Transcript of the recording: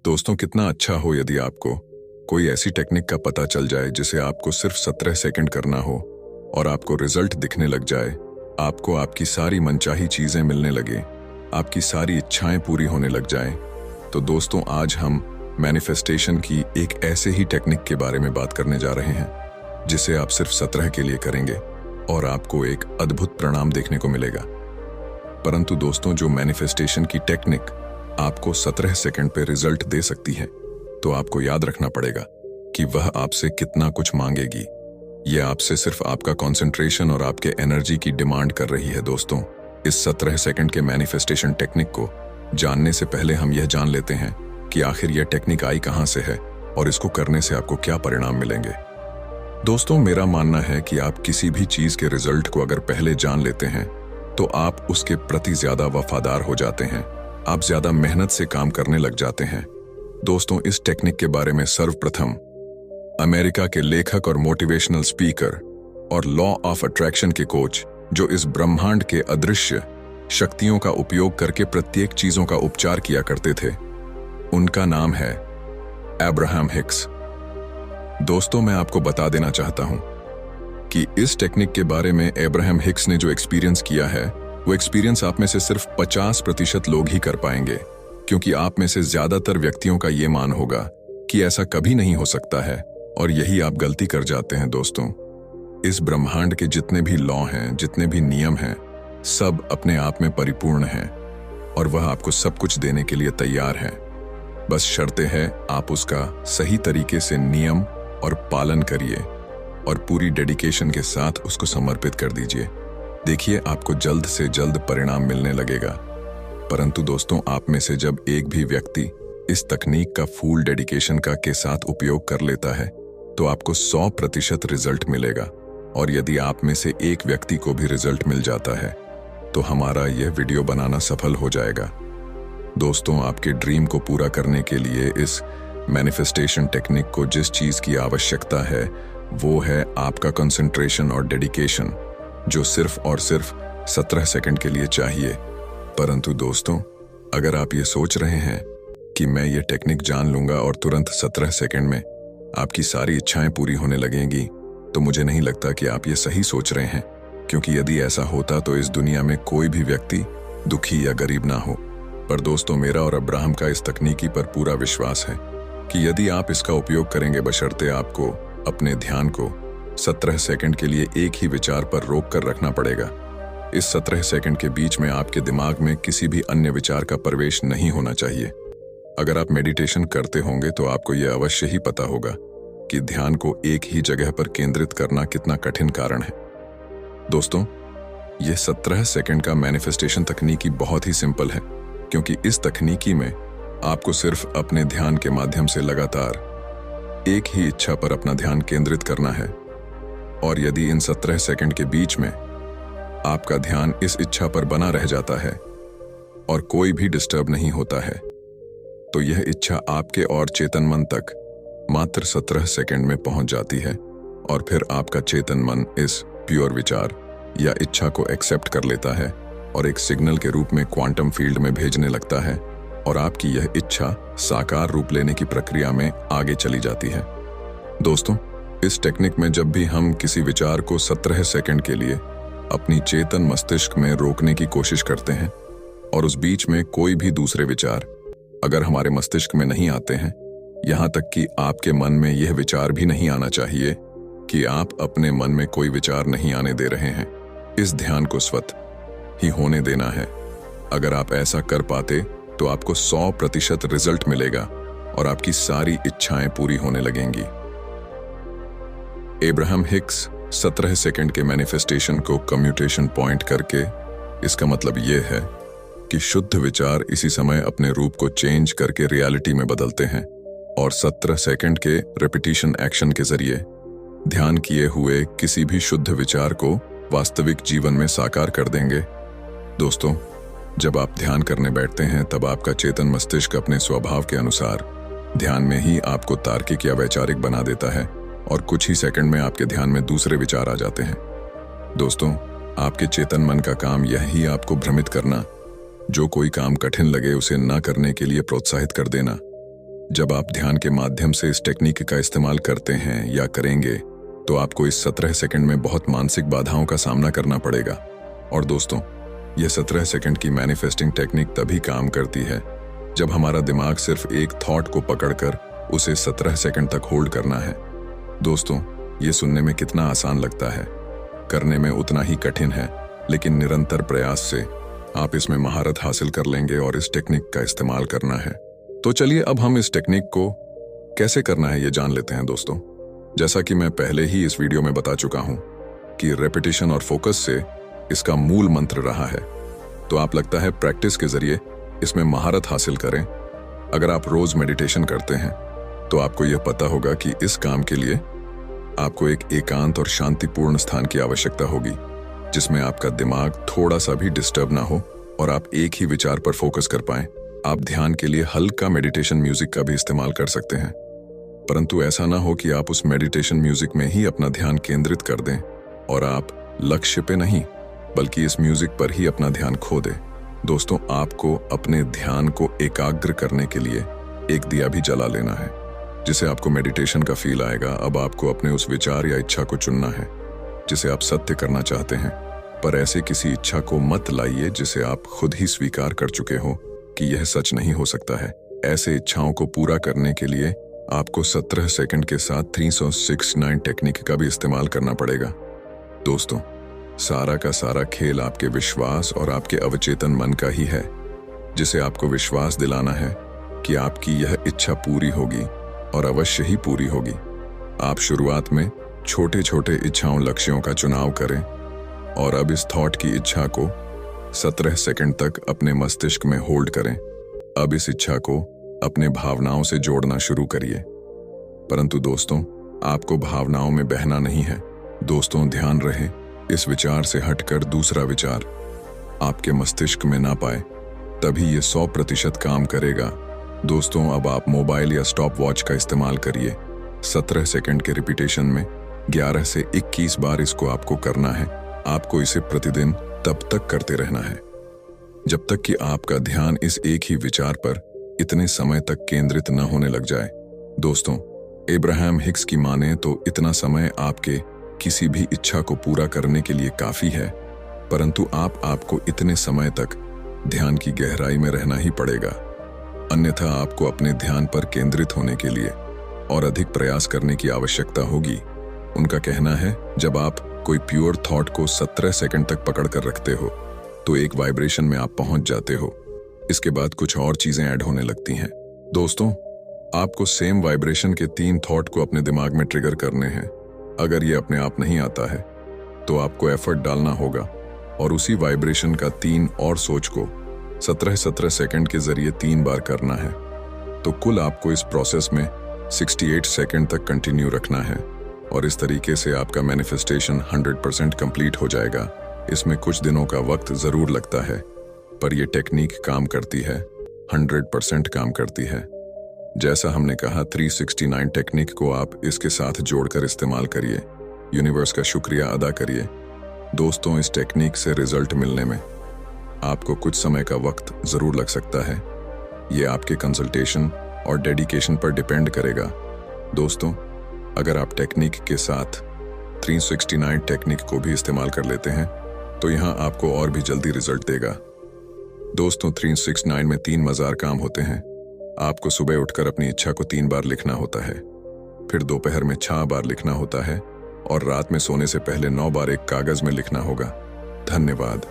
दोस्तों, कितना अच्छा हो यदि आपको कोई ऐसी टेक्निक का पता चल जाए जिसे आपको सिर्फ 17 सेकंड करना हो और आपको रिजल्ट दिखने लग जाए। आपको आपकी सारी मनचाही चीजें मिलने लगे, आपकी सारी इच्छाएं पूरी होने लग जाएं। तो दोस्तों, आज हम मैनिफेस्टेशन की एक ऐसे ही टेक्निक के बारे में बात करने जा रहे हैं जिसे आप सिर्फ 17 के लिए करेंगे और आपको एक अद्भुत परिणाम देखने को मिलेगा। परंतु दोस्तों, जो मैनिफेस्टेशन की टेक्निक आपको 17 सेकंड पे रिजल्ट दे सकती है, तो आपको याद रखना पड़ेगा कि वह आपसे कितना कुछ मांगेगी। यह आपसे सिर्फ आपका कंसंट्रेशन और आपके एनर्जी की डिमांड कर रही है। दोस्तों, इस 17 सेकंड के मैनिफेस्टेशन टेक्निक को जानने से पहले हम यह जान लेते हैं कि आखिर यह टेक्निक आई कहां से है और इसको करने से आपको क्या परिणाम मिलेंगे। दोस्तों, मेरा मानना है कि आप किसी भी चीज के रिजल्ट को अगर पहले जान लेते हैं तो आप उसके प्रति ज्यादा वफादार हो जाते हैं, आप ज्यादा मेहनत से काम करने लग जाते हैं। दोस्तों, इस टेक्निक के बारे में सर्वप्रथम अमेरिका के लेखक और मोटिवेशनल स्पीकर और लॉ ऑफ अट्रैक्शन के कोच, जो इस ब्रह्मांड के अदृश्य शक्तियों का उपयोग करके प्रत्येक चीजों का उपचार किया करते थे, उनका नाम है अब्राहम हिक्स। दोस्तों, मैं आपको बता देना चाहता हूं कि इस टेक्निक के बारे में अब्राहम हिक्स ने जो एक्सपीरियंस किया है, वो एक्सपीरियंस आप में से सिर्फ 50% लोग ही कर पाएंगे, क्योंकि आप में से ज्यादातर व्यक्तियों का ये मान होगा कि ऐसा कभी नहीं हो सकता है, और यही आप गलती कर जाते हैं। दोस्तों, इस ब्रह्मांड के जितने भी लॉ हैं, जितने भी नियम हैं, सब अपने आप में परिपूर्ण हैं और वह आपको सब कुछ देने के लिए तैयार है। बस शर्तें है आप उसका सही तरीके से नियम और पालन करिए और पूरी डेडिकेशन के साथ उसको समर्पित कर दीजिए। देखिए, आपको जल्द से जल्द परिणाम मिलने लगेगा। परंतु दोस्तों, आप में से जब एक भी व्यक्ति इस तकनीक का फुल डेडिकेशन के साथ उपयोग कर लेता है, तो आपको 100% रिजल्ट मिलेगा। और यदि आप में से एक व्यक्ति को भी रिजल्ट मिल जाता है, तो हमारा यह वीडियो बनाना सफल हो जाएगा। दोस्तों, आपके ड्रीम को पूरा करने के लिए इस मैनिफेस्टेशन टेक्निक को जिस चीज की आवश्यकता है, वो है आपका कंसंट्रेशन और डेडिकेशन, जो सिर्फ और सिर्फ 17 सेकंड के लिए चाहिए। परंतु दोस्तों, अगर आप ये सोच रहे हैं कि मैं ये टेक्निक जान लूंगा और तुरंत 17 सेकंड में आपकी सारी इच्छाएं पूरी होने लगेंगी, तो मुझे नहीं लगता कि आप ये सही सोच रहे हैं, क्योंकि यदि ऐसा होता तो इस दुनिया में कोई भी व्यक्ति दुखी या गरीब ना हो। पर दोस्तों, मेरा और अब्राहम का इस तकनीकी पर पूरा विश्वास है कि यदि आप इसका उपयोग करेंगे, बशर्ते आपको अपने ध्यान को 17 सेकंड के लिए एक ही विचार पर रोक कर रखना पड़ेगा। इस 17 सेकंड के बीच में आपके दिमाग में किसी भी अन्य विचार का प्रवेश नहीं होना चाहिए। अगर आप मेडिटेशन करते होंगे तो आपको यह अवश्य ही पता होगा कि ध्यान को एक ही जगह पर केंद्रित करना कितना कठिन कारण है। दोस्तों, यह 17 सेकंड का मैनिफेस्टेशन तकनीकी बहुत ही सिंपल है, क्योंकि इस तकनीकी में आपको सिर्फ अपने ध्यान के माध्यम से लगातार एक ही इच्छा पर अपना ध्यान केंद्रित करना है। और यदि इन 17 सेकंड के बीच में आपका ध्यान इस इच्छा पर बना रह जाता है और कोई भी डिस्टर्ब नहीं होता है, तो यह इच्छा आपके और चेतन मन तक मात्र 17 सेकंड में पहुंच जाती है। और फिर आपका चेतन मन इस प्योर विचार या इच्छा को एक्सेप्ट कर लेता है और एक सिग्नल के रूप में क्वांटम फील्ड में भेजने लगता है, और आपकी यह इच्छा साकार रूप लेने की प्रक्रिया में आगे चली जाती है। दोस्तों, इस टेक्निक में जब भी हम किसी विचार को 17 सेकंड के लिए अपनी चेतन मस्तिष्क में रोकने की कोशिश करते हैं, और उस बीच में कोई भी दूसरे विचार अगर हमारे मस्तिष्क में नहीं आते हैं, यहाँ तक कि आपके मन में यह विचार भी नहीं आना चाहिए कि आप अपने मन में कोई विचार नहीं आने दे रहे हैं, इस ध्यान को स्वतः ही होने देना है। अगर आप ऐसा कर पाते तो आपको 100% रिजल्ट मिलेगा और आपकी सारी इच्छाएं पूरी होने लगेंगी। अब्राहम हिक्स 17 सेकंड के मैनिफेस्टेशन को कम्यूटेशन पॉइंट करके, इसका मतलब यह है कि शुद्ध विचार इसी समय अपने रूप को चेंज करके रियलिटी में बदलते हैं, और 17 सेकंड के रेपिटेशन एक्शन के जरिए ध्यान किए हुए किसी भी शुद्ध विचार को वास्तविक जीवन में साकार कर देंगे। दोस्तों, जब आप ध्यान करने बैठते हैं, तब आपका चेतन मस्तिष्क अपने स्वभाव के अनुसार ध्यान में ही आपको तार्किक या वैचारिक बना देता है, और कुछ ही सेकंड में आपके ध्यान में दूसरे विचार आ जाते हैं। दोस्तों, आपके चेतन मन का काम यह ही आपको भ्रमित करना, जो कोई काम कठिन लगे उसे न करने के लिए प्रोत्साहित कर देना, जब आप ध्यान के माध्यम से इस टेक्निक का इस्तेमाल करते हैं या करेंगे तो आपको इस 17 सेकंड में बहुत मानसिक बाधाओं का सामना करना पड़ेगा। और दोस्तों, यह 17 सेकंड की मैनिफेस्टिंग टेक्निक तभी काम करती है जब हमारा दिमाग सिर्फ एक थॉट को पकड़कर उसे 17 सेकंड तक होल्ड करना है। दोस्तों, ये सुनने में कितना आसान लगता है, करने में उतना ही कठिन है, लेकिन निरंतर प्रयास से आप इसमें महारत हासिल कर लेंगे और इस टेक्निक का इस्तेमाल करना है। तो चलिए अब हम इस टेक्निक को कैसे करना है ये जान लेते हैं। दोस्तों, जैसा कि मैं पहले ही इस वीडियो में बता चुका हूं कि रेपिटेशन और फोकस से इसका मूल मंत्र रहा है, तो आप लगता है प्रैक्टिस के जरिए इसमें महारत हासिल करें। अगर आप रोज मेडिटेशन करते हैं तो आपको यह पता होगा कि इस काम के लिए आपको एक एकांत और शांतिपूर्ण स्थान की आवश्यकता होगी, जिसमें आपका दिमाग थोड़ा सा भी डिस्टर्ब ना हो और आप एक ही विचार पर फोकस कर पाएं। आप ध्यान के लिए हल्का मेडिटेशन म्यूजिक का भी इस्तेमाल कर सकते हैं, परंतु ऐसा ना हो कि आप उस मेडिटेशन म्यूजिक में ही अपना ध्यान केंद्रित कर दें और आप लक्ष्य पे नहीं बल्कि इस म्यूजिक पर ही अपना ध्यान खो दें। दोस्तों, आपको अपने ध्यान को एकाग्र करने के लिए एक दिया भी जला लेना है, जिसे आपको मेडिटेशन का फील आएगा। अब आपको अपने उस विचार या इच्छा को चुनना है जिसे आप सत्य करना चाहते हैं, पर ऐसे किसी इच्छा को मत लाइए जिसे आप खुद ही स्वीकार कर चुके हो कि यह सच नहीं हो सकता है। ऐसे इच्छाओं को पूरा करने के लिए आपको 17 सेकंड के साथ 369 टेक्निक का भी इस्तेमाल करना पड़ेगा। दोस्तों, सारा का सारा खेल आपके विश्वास और आपके अवचेतन मन का ही है, जिसे आपको विश्वास दिलाना है कि आपकी यह इच्छा पूरी होगी और अवश्य ही पूरी होगी। आप शुरुआत में छोटे छोटे इच्छाओं लक्ष्यों का चुनाव करें और अब इस थॉट की इच्छा को 17 सेकंड तक अपने मस्तिष्क में होल्ड करें। अब इस इच्छा को अपने भावनाओं से जोड़ना शुरू करिए, परंतु दोस्तों, आपको भावनाओं में बहना नहीं है। दोस्तों, ध्यान रहे, इस विचार से हटकर दूसरा विचार आपके मस्तिष्क में ना पाए, तभी ये 100% काम करेगा। दोस्तों, अब आप मोबाइल या स्टॉप वॉच का इस्तेमाल करिए। 17 सेकंड के रिपीटेशन में 11 से 21 बार इसको आपको करना है। आपको इसे प्रतिदिन तब तक करते रहना है जब तक कि आपका ध्यान इस एक ही विचार पर इतने समय तक केंद्रित न होने लग जाए। दोस्तों, एब्राहम हिक्स की माने तो इतना समय आपके किसी भी इच्छा को पूरा करने के लिए काफी है, परंतु आपको इतने समय तक ध्यान की गहराई में रहना ही पड़ेगा, अन्यथा आपको अपने ध्यान पर केंद्रित होने के लिए और अधिक प्रयास करने की आवश्यकता होगी। उनका कहना है, जब आप कोई प्योर थॉट को 17 सेकंड तक पकड़ कर रखते हो तो एक वाइब्रेशन में आप पहुंच जाते हो। इसके बाद कुछ और चीजें ऐड होने लगती हैं। दोस्तों, आपको सेम वाइब्रेशन के 3 थॉट को अपने दिमाग में ट्रिगर करने हैं। अगर ये अपने आप नहीं आता है तो आपको एफर्ट डालना होगा और उसी वाइब्रेशन का 3 और सोच को 17 सेकंड के जरिए 3 बार करना है। तो कुल आपको इस प्रोसेस में 68 सेकंड तक कंटिन्यू रखना है और इस तरीके से आपका मैनिफेस्टेशन 100% कंप्लीट हो जाएगा। इसमें कुछ दिनों का वक्त जरूर लगता है, पर यह टेक्निक काम करती है, 100% काम करती है। जैसा हमने कहा, 369 टेक्निक को आप इसके साथ जोड़कर इस्तेमाल करिए। यूनिवर्स का शुक्रिया अदा करिए। दोस्तों, इस टेक्निक से रिजल्ट मिलने में आपको कुछ समय का वक्त जरूर लग सकता है। ये आपके कंसल्टेशन और डेडिकेशन पर डिपेंड करेगा। दोस्तों, अगर आप टेक्निक के साथ 369 टेक्निक को भी इस्तेमाल कर लेते हैं तो यहाँ आपको और भी जल्दी रिजल्ट देगा। दोस्तों, 369 में 3 मज़ेदार काम होते हैं। आपको सुबह उठकर अपनी इच्छा को 3 बार लिखना होता है, फिर दोपहर में 6 बार लिखना होता है और रात में सोने से पहले 9 बार एक कागज में लिखना होगा। धन्यवाद।